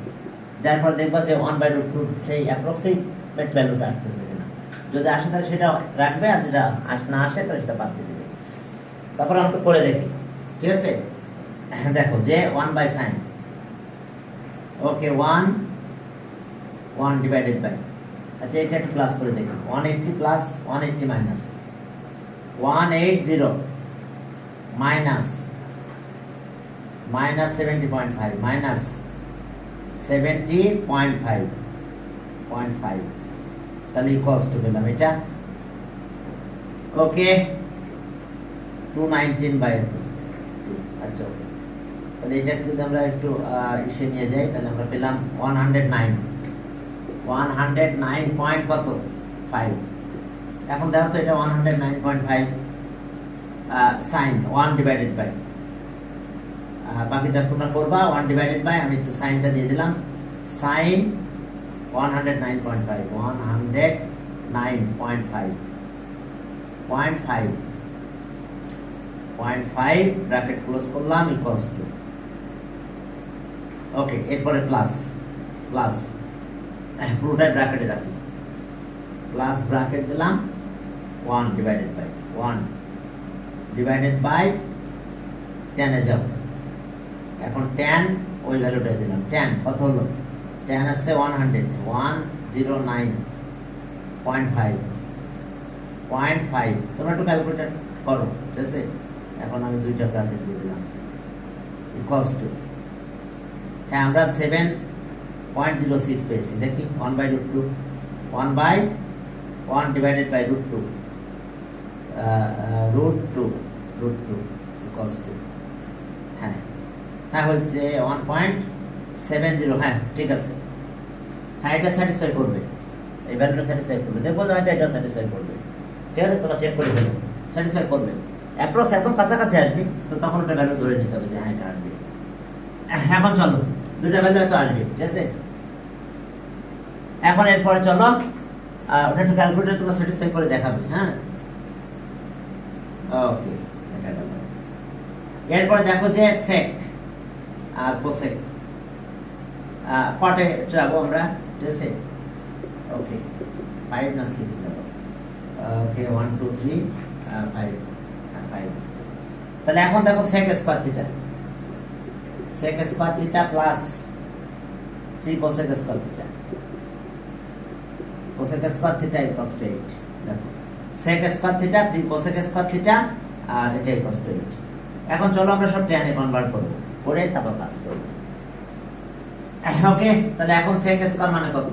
তারপর দেখবা যে 1/√2 সেই অ্যাপ্রক্সিমেট ভ্যালুটা আসছে কিনা, যদি আসে তাহলে সেটা রাখবে, আর যেটা না আসে তাহলে সেটা বাদ দিয়ে দেবে। তারপর আমরা একটু করে দেখি, ঠিক আছে, দেখো যে 1/sin, ওকে 1 ডিভাইডেড বাই, আচ্ছা এটা একটু প্লাস করে দেখি, 180 প্লাস 180 মাইনাস 180 মাইনাস 70.5 মাইনাস 70.5 তাহলে ইকুয়ালস টু পেলাম এটা, ওকে 219/2, আচ্ছা ওকে, তাহলে এটাকে যদি আমরা একটু ইসে নিয়ে যাই তাহলে আমরা পেলাম 109 পয়েন্ট কত 5। এখন দেখো তো এটা 109.5 সাইন 1 ডিভাইডেড বাই, বাকিটা তোমরা করবা 1 ডিভাইডেড বাই, আমি একটু সাইনটা দিয়ে দিলাম, সাইন 109.5 0.5 ব্র্যাকেট ক্লোজ করলাম ইকুয়ালস টু, ওকে এরপরে প্লাস পুরোটাই ব্র্যাকেটে রাখি, প্লাস ব্র্যাকেট দিলাম 1 ডিভাইডেড বাই tan এ যাব, এখন tan ওই ভ্যালুটা দিলাম, tan কত হলো, tan আছে 109.5 তোমরা একটু ক্যালকুলেট করো, ঠিক আছে। এখন আমি দুইটা ব্র্যাকেট দিয়ে দিলাম ইকুয়ালস টু, হ্যাঁ আমরা 7.06 পেয়েছি, দেখি 1/√2 1 ডিভাইডেড বাই √2 ইকুয়ালস টু, হ্যাঁ হয়েছে 1.70, হ্যাঁ ঠিক আছে, হ্যাঁ এটা স্যাটিসফাই করবে, এই ভ্যালুটা স্যাটিসফাই করবে, দেখবো হয়তো এটাও স্যাটিসফাই করবে, ঠিক আছে, তোমরা চেক করে ফেলো, স্যাটিসফাই করবে, অ্যাপ্রক্স একদম কাছাকাছি আসবে, তো তখন ওটা ভ্যালু ধরে নিতে হবে যে হ্যাঁ এটা আসবে। এখন চলো দুটা ভ্যালু এত আসবে, ঠিক আছে, এখন এরপরে চলো ওটা একটু ক্যালকুলেটর তোমরা স্যাটিসফাই করে দেখাবে, হ্যাঁ ওকে। এরপরে দেখো যে sec আর cosec, কটে যাবো আমরা, ঠিক আছে, ওকে 5 না 6 যাবো, ওকে 1 2 3 5 তাহলে এখন দেখো sec square theta, sec square theta plus 3 cosec square theta. Cosec square theta equals to 8. দেখো sec square theta 3 cosec square theta আর এটা equals to 8. এখন চলো আমরা সব tan এ কনভার্ট করব, করে তারপর কাজ করব। ওকে, তাহলে এখন sec স্কয়ার মানে কত?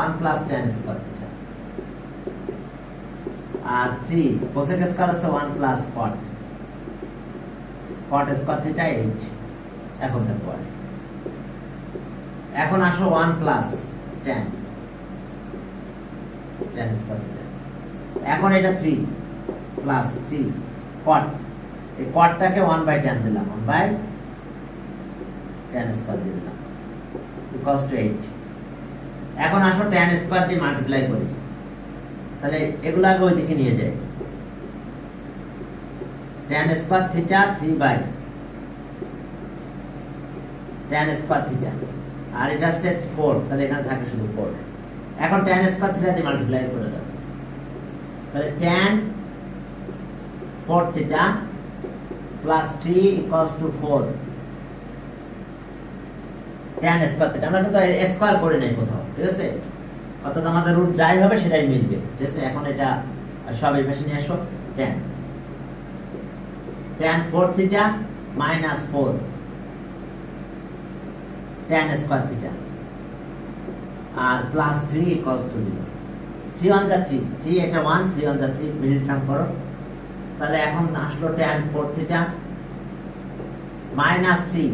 1 plus tan স্কয়ার থিটা আর 3 cosec স্কয়ার আছে 1 plus cot স্কয়ার থিটা 8। এখন দেখো এখন আসো 1 plus tan স্কয়ার থিটা। এখন এটা 3 plus 3 cot, এই cotটাকে 1/tan দিলাম, 1/tan স্কয়ার দিয়ে দিলাম equals to 8। এখন আসো tan স্কয়ার দিয়ে মাল্টিপ্লাই করি, তাহলে এগুলো আগে ওইদিকে নিয়ে যাই। tan square theta 3/tan square theta আর এটা সেট 4, তাহলে এখানে থাকে শুধু 4। এখন tan স্কয়ার থিটা দিয়ে মাল্টিপ্লাই করে দাও, তাহলে tan 4 theta plus 3 equals to 4 tan square theta. আমরা কিন্তু স্কয়ার করে নেই কোথাও, ঠিক আছে? অর্থাৎ আমাদের রুট যাই হবে সেটাই মিলবে, ঠিক আছে? এখন এটা সব এই পাশে নিয়ে আসো, tan 4 theta minus 4 tan square theta আর plus 3 equals to 0। 3 1 যা 3, 3 এটা 1, 3 1 যা 3, মিডিল টার্ম করো, তাহলে এখন আসলো tan 4 theta minus 3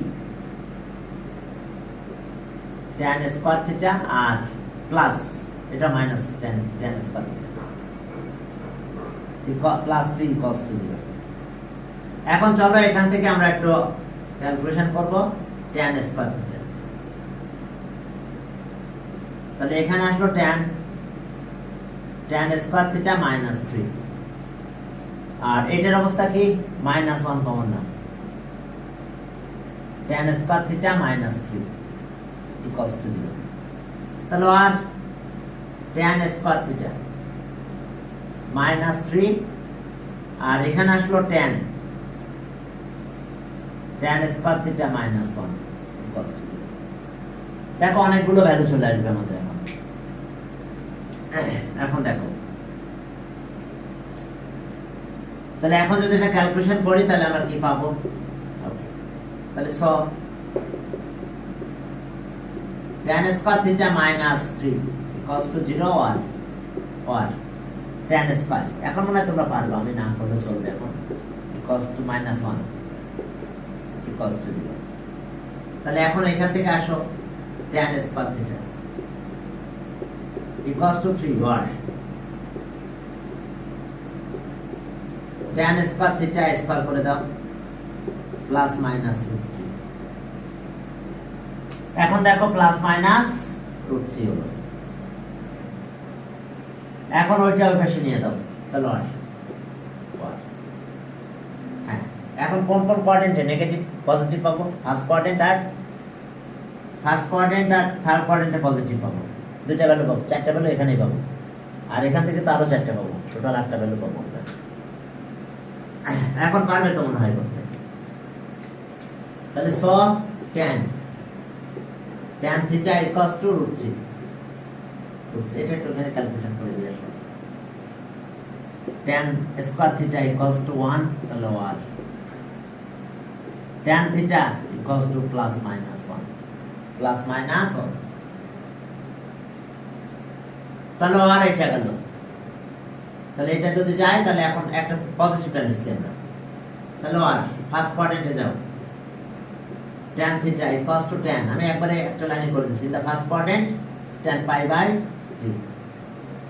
tan square theta আর প্লাস এটা minus tan square theta plus 3 equals to 0। এখন চলো এখান থেকে আমরা একটু ক্যালকুলেশন করব tan স্কয়ার থিটা। তাহলে এখানে আসলো tan স্কয়ার থিটা minus 3 আর এটার অবস্থা কি? -1 কমন না, tan square theta minus 3 equals to 0। তাহলে আর tan স্কয়ার থিটা minus 3 আর এখানে আসলো tan square theta minus 1 equals to 0। দেখো অনেকগুলো ভ্যালু চলে আসবে আমাদের এখন দেখো, তাহলে এখন যদি এটা ক্যালকুলেশন করি তাহলে আমরা কি পাবো? তাহলে tan square theta minus 3 equals to 0 or tan square. এখন মনে হয় তোমরা পারবে, আমি না করলে চলবে। এখন equals to -1 equals to 0। তাহলে এখন এখান থেকে আসো tan square theta equals to 3 or tan square theta square করে দাও প্লাস মাইনাস √3। এখন দেখো প্লাস মাইনাস √3 হলো। এখন ওইটা ওই পাশে নিয়ে দাও, তাহলে হ্যাঁ, এখন কোন কোয়াড্রেন্টে নেগেটিভ পজিটিভ পাবো? ফার্স্ট কোয়াড্রেন্ট আর থার্ড কোয়াড্রেন্টে পজিটিভ পাবো, দুইটা ভ্যালু পাবো, চারটা ভ্যালু এখানেই পাবো আর এখান থেকে তো আরো চারটা পাবো, টোটাল 8টা ভ্যালু পাবো। এখন পারবে তো মনে হয় করতে। তাহলে tan থিটা equals to √3। এটা একটু এখানে ক্যালকুলেশন করে দিয়ে আসো। tan square theta equals to 1, তাহলে আর tan theta equals to plus minus 1 তাহলে আর এটা গেল। তাহলে এটা যদি যায় তাহলে এখন একটা পজিটিভটা নিচ্ছি আমরা, তাহলে আর ফার্স্ট কোয়াড্রেন্টে যাও, tan theta equals to tan, আমি একবারে একটা লাইনে করে দিচ্ছি, in the first quadrant tan π/3।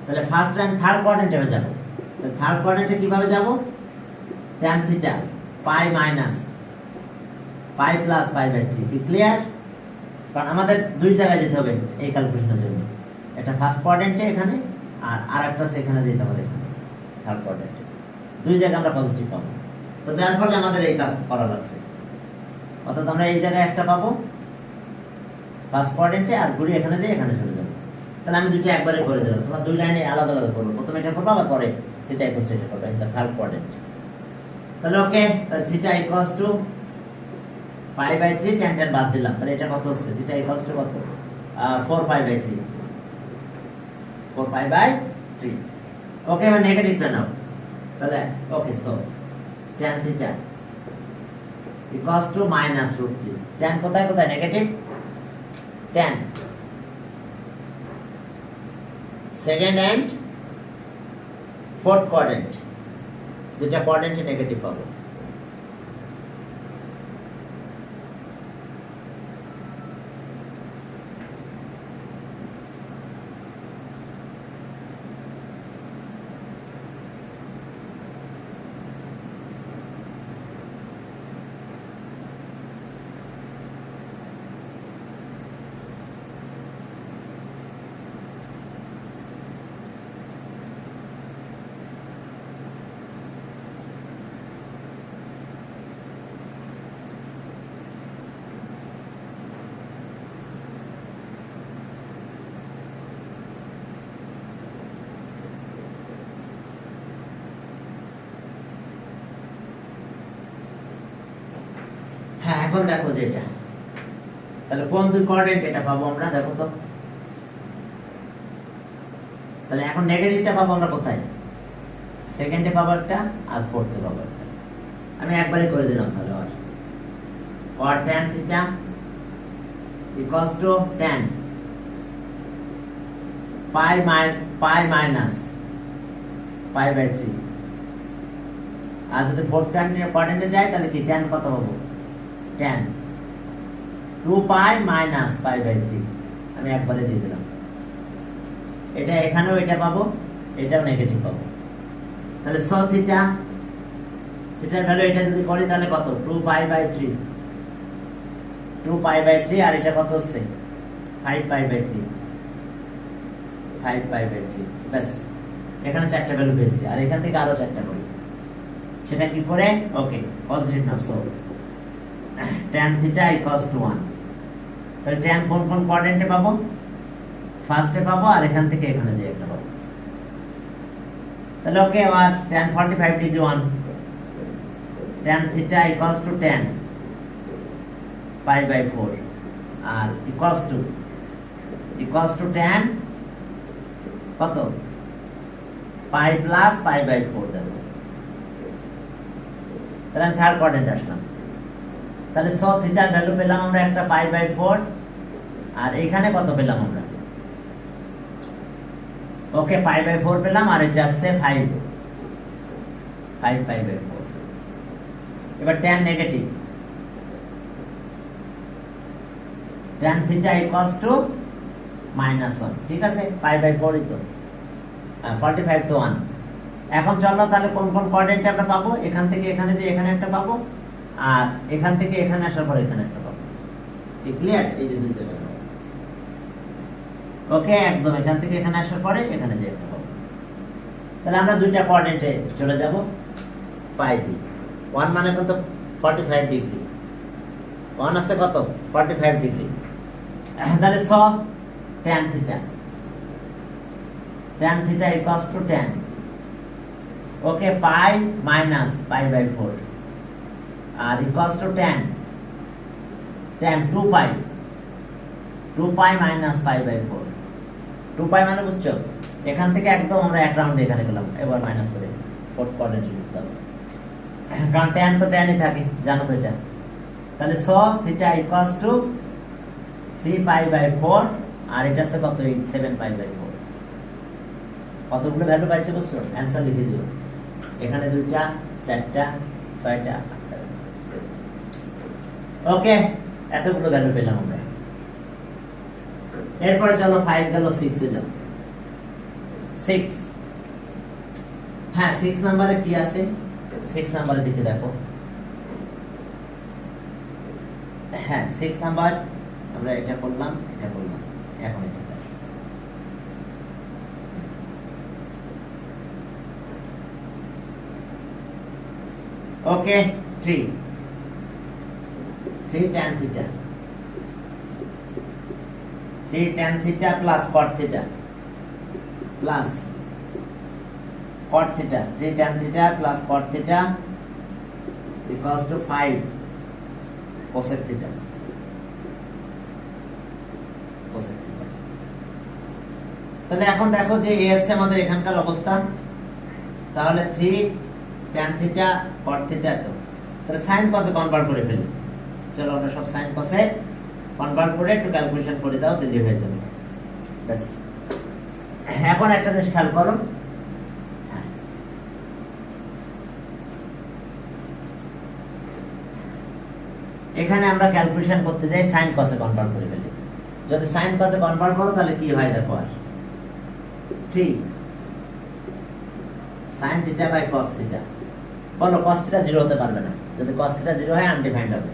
তাহলে ফার্স্ট এন্ড থার্ড কোয়াড্রেন্টে যাব, তাহলে থার্ড কোয়াড্রেন্টে কিভাবে যাব? tan theta π minus π plus π/3। কি ক্লিয়ার? কারণ আমাদের দুই জায়গায় যেতে হবে এই ক্যালকুলেশনের জন্য, এটা ফার্স্ট কোয়াড্রেন্টে এখানে আর আরেকটা সেখানে যেতে হবে এখানে থার্ড কোয়াড্রেন্টে, দুই জায়গায় আমরা পজিটিভ পাবো। তো যার ফলে আমাদের এই কাজ করা লাগছে, অর্থাৎ আমরা এই জায়গায় একটা পাবো ফার্স্ট কোয়াড্রেন্টে আর ঘুরে এখানে যাই এখানে চলে যাবো। তাহলে আমি দুইটা একবারে করে দিলাম, তোমরা দুই লাইনে আলাদা আলাদা করবো, প্রথমে এটা করবো আবার পরে থিটা ইকুয়ালস টু এটা করবে ইন দা থার্ড কোয়াড্রেন্ট। তাহলে ওকে, তাহলে theta equals to pi by 3 tan tan বাদ দিলাম, তাহলে এটা কত হচ্ছে? থিটা ইকুয়ালস টু কত? 4 পাই বাই 3, 4 পাই বাই 3। ওকে, এবার নেগেটিভটা নাও, তাহলে okay, so tan theta equals to minus root 3। tan কোথায় কোথায় negative? tan second and fourth quadrant, দুটা কোয়াড্রেন্টে নেগেটিভ পাবো। হ্যাঁ, এখন দেখো যে এটা, তাহলে কোন দুই কোঅর্ডিনেট এটা পাবো আমরা, দেখো তো। তাহলে এখন নেগেটিভটা পাবো আমরা কোথায়? সেকেন্ডে পাবো একটা, আর ফোর্থে পাবো একটা। আমি একবারই করে দিলাম, তাহলে আর cot tan theta equals to tan pi minus pi by 3। আর যদি ফোর্থ কোয়াড্রেন্টে যায় তাহলে কি tan কত পাবো? tan 2 pi minus pi by 3। আমি একবারে দিয়ে দিলাম। এটা এখানেও এটা পাবো, এটাও নেগেটিভ পাবো। তাহলে সো থিটা, থিটার ভ্যালু এটা যদি করি তাহলে কত? 2 pi by 3, 2 pi by 3, আর এটা কত হচ্ছে? 5 pi by 3, 5 pi by 3। ব্যাস, এখানে চারটা ভ্যালু পেয়েছি, আর এখান থেকে আরো চারটা করি। সেটা কি করে? ওকে, পজিটিভ নাও। So tan theta equals to 1। তাহলে tan কোন কোন কোয়াড্রেন্টে পাবো? ফার্স্টে পাবো, আর এখান থেকে এখানে যে একটা পাবো। তাহলে ওকে, আর tan 45 degree 1, tan theta equals to tan pi by 4, আর equals to tan কত? pi plus pi by 4 দেবো। তাহলে আমি থার্ড কোয়াড্রেন্টে আসলাম। তাহলে সো থিটার ভ্যালু পেলাম আমরা একটা pi by 4, আর এখানে কত পেলাম আমরা? ওকে, pi by 4 পেলাম, আর এটা আসছে 5 pi by 4। এবার tan negative, tan theta equals to -1। ঠিক আছে, pi by 4 ই তো, 45 তো 1। এখন চলো তাহলে কোন কোন কোঅর্ডিনেটে আমরা পাবো? এখান থেকে এখানে যে এখানে একটা পাবো, আর এখান থেকে এখানে আসার পর এখানে একটা পাবো। ঠিক ক্লিয়ার? এই যে দুই জায়গা। ওকে, একদম এখান থেকে এখানে আসার পরে এখানে যে একটা পাবো। তাহলে আমরা দুইটা কোঅর্ডিনেটে চলে যাব পাই দিয়ে। 1 মানে কত? 45 ডিগ্রি। 1 আছে কত? 45 ডিগ্রি। তাহলে স tan theta, tan theta equals to tan, okay, pi minus pi by 4, আর equals to tan 2 pi minus pi by 4। 2 pi মানে বুঝছো? এখান থেকে একদম আমরা এক রাউন্ড এখানে গেলাম, এবার মাইনাস করে ফোর্থ কোয়াড্রেন্টে লিখতে হবে, কারণ tan তো tan ই থাকে, জানো তো এটা। তাহলে so theta equals to 3 pi by 4, আর এটা হচ্ছে কত? 7 pi by 4। কতগুলো ভ্যালু পাইছে বুঝছো? অ্যানসার লিখে দিও। এখানে দুইটা, চারটা, ছয়টা, আটটা। ওকে, এতগুলো ভ্যালু পেলাম আমরা। এরপরে চলো 5 গেল, 6 এ যাও। 6, হ্যাঁ 6 নম্বরে কি আছে? 6 নম্বরে দিকে দেখো। হ্যাঁ 6 নাম্বার আমরা এটা করলাম, এখন এটা দেখো। ওকে, 3 tan theta, 3 tan theta plus cot theta plus cot theta, 3 tan theta plus cot theta equals to 5 cosec theta cosec theta। তাহলে এখন দেখো যে এই আছে আমাদের এখানকার অবস্থা, তাহলে 3 tan theta cot theta তো তাহলে sin cos এ কনভার্ট করে ফেলি। চলো আমরা সব sin cos এ কনভার্ট করে একটু ক্যালকুলেশন করে দাও, দিলে হয়ে যাবে। ব্যাস এখন একটা জিনিস খেয়াল করো, এখানে আমরা ক্যালকুলেশন করতে যাই sin cos এ কনভার্ট করে ফেলি। যদি sin cos এ কনভার্ট করো তাহলে কি হয় দেখো, আর 3 sin theta by cos theta। বলো cos theta 0 হতে পারবে না, যদি cos theta 0 হয় আনডিফাইন্ড হবে।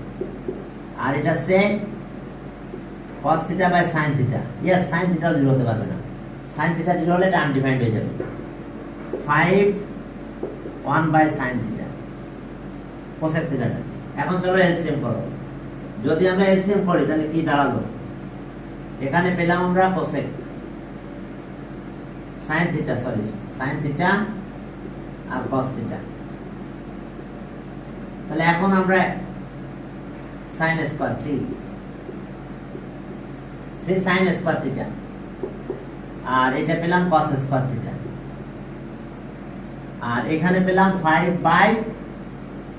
আর এটা সে cos theta by sin theta, yes sin theta 0 হতে পারবে না, sin theta 0 হলে এটা আনডিফাইন্ড হয়ে যাবে। 5 1 by sin theta cosec theta। এখন চলো এলসিএম করো, যদি আমরা এলসিএম করি তাহলে কি দাঁড়ালো, এখানে পেলাম আমরা cosec sin theta, sorry sin theta আর cos theta। তাহলে এখন আমরা sin square 3 sin square theta আর এটা পেলাম cos স্কয়ার theta, আর এখানে পেলাম 5 বাই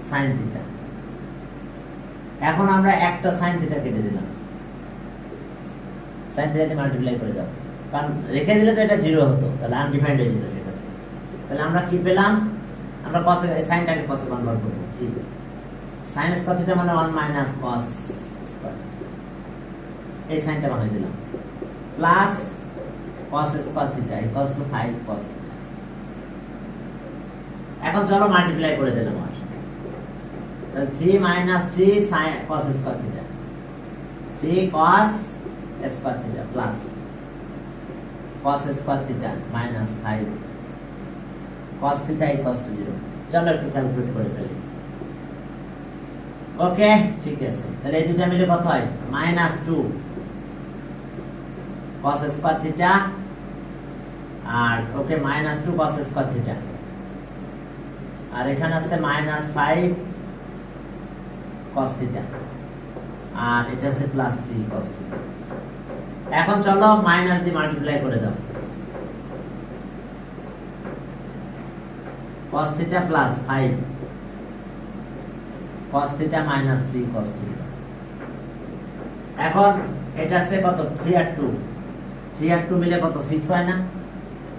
sin theta। এখন আমরা একটা sin theta কেটে দিলাম, sin theta দিয়ে মাল্টিপ্লাই করে দাও, কারণ রেখে দিলে তো এটা 0 হতো, তাহলে আনডিফাইন্ড হয়ে যেত সেটা। তাহলে আমরা কি পেলাম, আমরা cos এ সাইনটাকে cos এ কনভার্ট করব, ঠিক sin স্কয়ার থিটা মানে 1 মাইনাস cos স্কয়ার থিটা, এই সাইনটা বানিয়ে দিলাম, plus cos square theta equals to 5 cos theta. এখন চলো মাল্টিপ্লাই করে দিলাম, আর তাহলে 3 minus 3 sin cos square theta, 3 cos square theta plus cos square theta minus 5 cos theta equals to 0। চলো একটু ক্যালকুলেট করে ফেলি। ওকে ঠিক আছে, তাহলে এই দুটো মিলে কত হয়, মাইনাস 2 cos স্কয়ার থিটা আর okay minus 2 cos square theta, আর এখানে আছে মাইনাস 5 cos থিটা, আর এটা আছে প্লাস 3 cos থিটা। এখন চলো মাইনাস দিয়ে মাল্টিপ্লাই করে দাও, cos theta plus 5 cos theta minus 3 cos theta. এখন এটা আছে কত, 3 আর 2, 3 আর 2 মিলে কত 6 হয় না,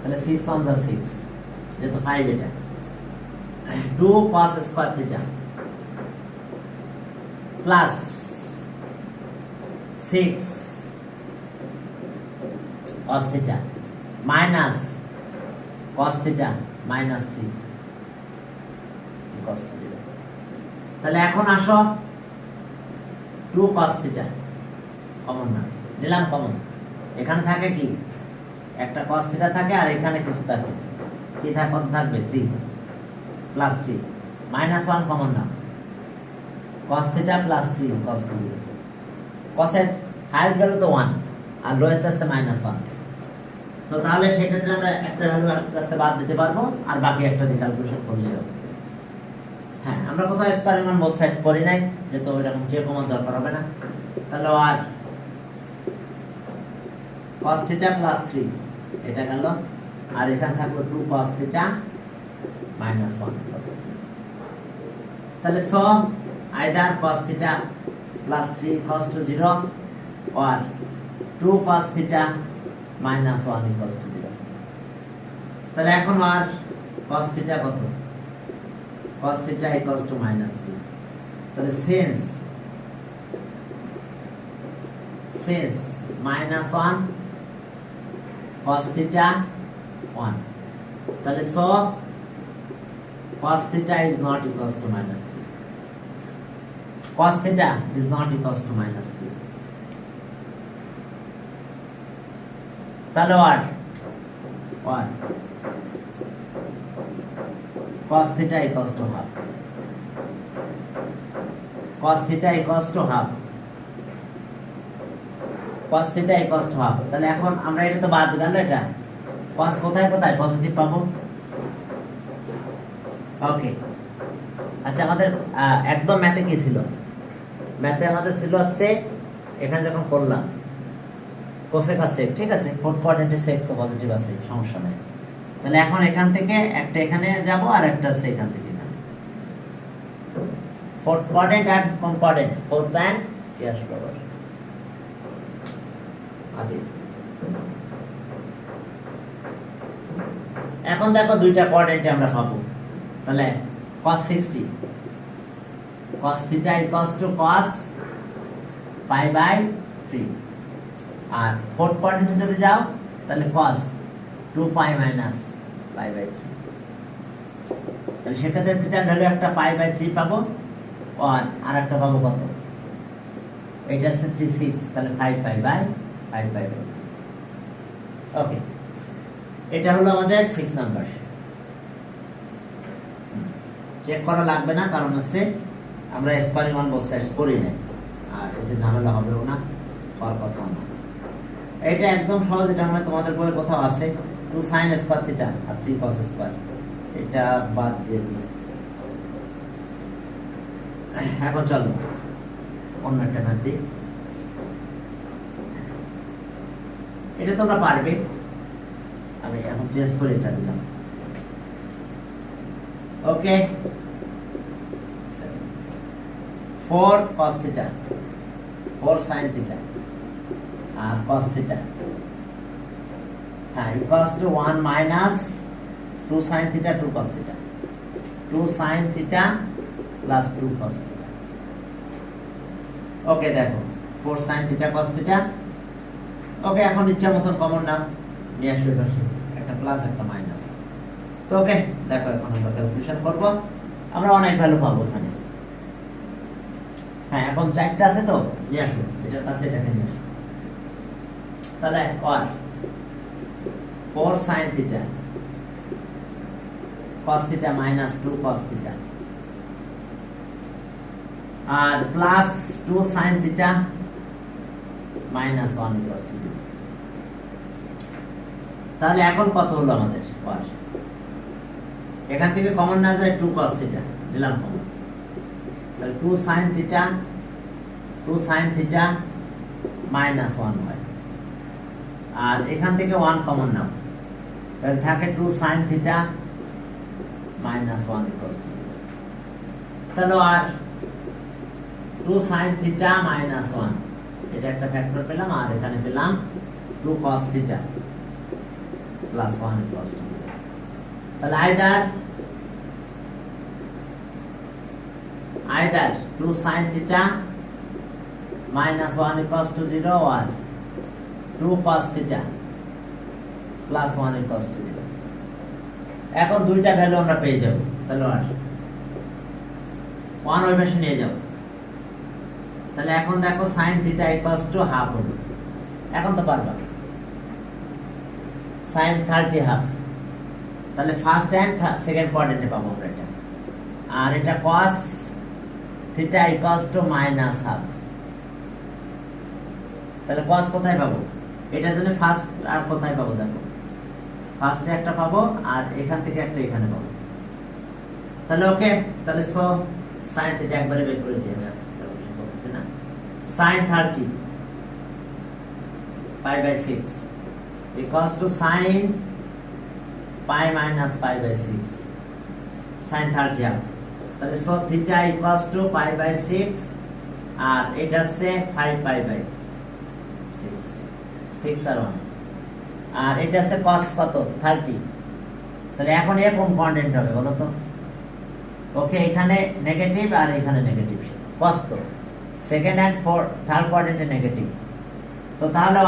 তাহলে 6 অন দা 6 যেহেতু 5 এটা 2 cos square theta plus 6 cos theta minus cos theta minus 3 cos theta. তাহলে এখন আসো 2 cos থিটা কমন না নিলাম, কমন এখানে থাকে কি একটা cos থিটা থাকে আর এখানে কিছু থাকে, কি থাকে কত থাকবে 3 প্লাস 3 মাইনাস 1 কমন না, cos theta plus 3 cos theta. cos এর হাইয়েস্ট ভ্যালু তো 1 আর লোয়েস্ট আছে মাইনাস 1, তো তাহলে সেক্ষেত্রে আমরা একটা ভ্যালু আস্তে আস্তে বাদ দিতে পারবো আর বাকি একটা দিয়ে ক্যালকুলেশন করলে হবে। হ্যাঁ আমরা কোথাও স্কয়ার মান বোথ সাইডস করি নাই, যেহেতু এরকম চেক কমার দরকার হবে না। তাহলে আর cos থিটা প্লাস 3 এটা গেল, আর এখানে থাকলো 2 cos theta minus 1 cos theta. তাহলে so either cos theta plus 3 equals to 0 or 2 cos theta minus 1 equals to 0। তাহলে এখন আর cos থিটা কত, cos theta equals to minus 3। তাহলে since minus 1 cos theta 1, তাহলে so cos theta is not equals to minus 3, cos theta is not equals to minus 3। তাহলে what cos theta equals to half, cos theta equals to half, cos theta equals to half। তাহলে এখন আমরা এটা তো বাদ গেল, এটা cos কোথায় কোথায় পজিটিভ পাবো। ওকে আচ্ছা আমাদের একদম ম্যাথে কি ছিল, ম্যাথে আমাদের ছিল হচ্ছে এখানে যখন করলাম কোসেক আর সেক, ঠিক আছে, ফোর্থ কোয়াড্রেন্টে সেক তো পজিটিভ আছে, সমস্যা নাই। তাহলে এখন এখান থেকে একটা এখানে যাব আর একটা আছে এখান থেকে এখানে। ফোর্থ কোয়াড্রেন্ট আর কোন কোয়াড্রেন্ট? ফোর্থ এন্ড ইয়াস পাওয়ার আদি। এখন দেখো দুইটা কোয়াড্রেন্টে আমরা পাবো। তাহলে cos 60 cos theta equals to cos pi by 3, আর ফোর্থ কোয়াড্রেন্টে যদি যাও তাহলে cos 2 pi minus pi by 3। তাহলে সেক্ষেত্রে থিটার ভ্যালু একটা pi by 3 পাবো, আর একটা পাবো কত? এটা হচ্ছে 36, তাহলে 5 pi by 5 pi by 3। ওকে, এটা হলো আমাদের 6 নাম্বার। চেক করা লাগবে না, কারণ হচ্ছে আমরা স্কোয়ারিং অন বোথ সাইডস করি নাই, আর এতে ঝামেলা হবেও না, হওয়ার কথা না। এটা একদম সহজ, এটা মানে তোমাদের বইয়ে কোথাও আছে 2 sin স্কয়ার থিটা আর 3 cos স্কয়ার, এটা বাদ দিয়ে দিই। এখন চলো অন্য একটা ম্যাথ দিই, এটা তোমরা পারবে। আমি এখন চেঞ্জ করে এটা দিলাম। ওকে, 4 cos theta 4 sin theta আর cos theta, হ্যাঁ, equals to 1 minus 2 sin theta 2 cos theta, 2 sin theta plus 2 cos theta। ওকে, দেখো 4 sin theta cos theta। ওকে, এখন ইচ্ছা মতন কমন নাও নিয়ে আসো, একটা প্লাস একটা মাইনাস। তো ওকে, দেখো এখন আমরা ক্যালকুলেশন করব, আমরা অনেক ভ্যালু পাবো এখানে। হ্যাঁ, এখন 4টা আছে তো নিয়ে আসো, এটার কাছে এটাকে নিয়ে আসো। তাহলে 4 sin theta cos theta minus 2 cos theta আর plus 2 sin theta minus 1 equals to 0। তাহলে এখন কত হলো আমাদের? এখান থেকে কমন না যায় 2 cos theta দিলাম কমন, তাহলে 2 sin theta minus 1 হয়, আর এখান থেকে 1 কমন নাও, তাহলে থাকে 2 sin theta minus 1 equals to 0। তাহলে আর 2 sin theta minus 1, এটা একটা ফ্যাক্টর পেলাম, আর এখানে পেলাম 2 cos theta plus 1 equals to 0। তাহলে either 2 sin theta minus 1 equals to 0 or 2 cos theta plus 1 equals to 0। এখন দুইটা ভ্যালু আমরা পেয়ে যাব, তাহলে আর 1 ওই পাশে নিয়ে যাব। তাহলে এখন দেখো sin theta equals to half হলো, এখন তো পারবা sin 30 half, তাহলে ফার্স্ট এন্ড সেকেন্ড কোয়াড্রেন্টে পাবো আমরা এটা। আর এটা cos theta equals to minus half, তাহলে cos কোথায় পাবো? এটা জন্য ফার্স্ট আর কোথায় পাবো? দেখো ফার্স্টে একটা পাবো, আর এখান থেকে একটা এখানে পাবো। তাহলে ওকে, তাহলে সো sin theta একবারে বের করে দিই, আমি বলছি না, sin 30 pi by 6 equals to sin pi minus pi by 6 sin 30 half। তাহলে so theta equals to pi by 6, আর এটা হচ্ছে 5 পাই বাই 6, 6 আর 1, আর এটা হচ্ছে cos কত 30। তাহলে এখন এ কোন কোয়াড্রেন্ট হবে বলো তো? ওকে, এখানে নেগেটিভ আর এখানে নেগেটিভ, cos তো সেকেন্ড এন্ড থার্ড কোয়াড্রেন্টে নেগেটিভ। তো তাহলে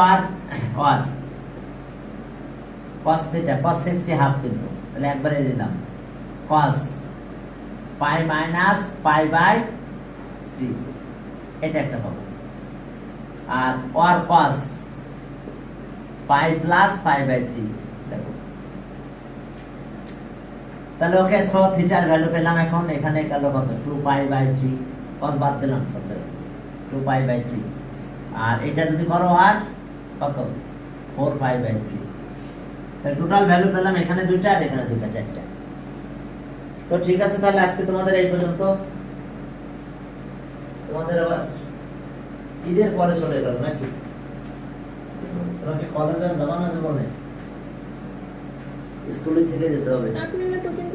আর cos থিটা cos 60 হাফ, কিন্তু তাহলে একবারে দিলাম cos pi minus pi by 3, এটা একটা পাবো। আর cos pi plus pi by 3, দেখো তাহলে ওকে, সো থিটার ভ্যালু পেলাম এখন, এখানে গেল কত 2 pi by 3, cos বাদ দিলাম কত 2 pi by 3, আর এটা যদি করো আর কত 4 pi by 3। তাহলে টোটাল ভ্যালু পেলাম এখানে দুইটা আর এখানে দুইটা, 4টা। তো ঠিক আছে, তাহলে আজকে তোমাদের এই পর্যন্ত। তোমাদের আবার ঈদের পরে চলে গেল নাকি? তোমাকে কলেজে যাবা না জীবনে? স্কুলে থেকে যেতে হবে। আপনারা টোকেন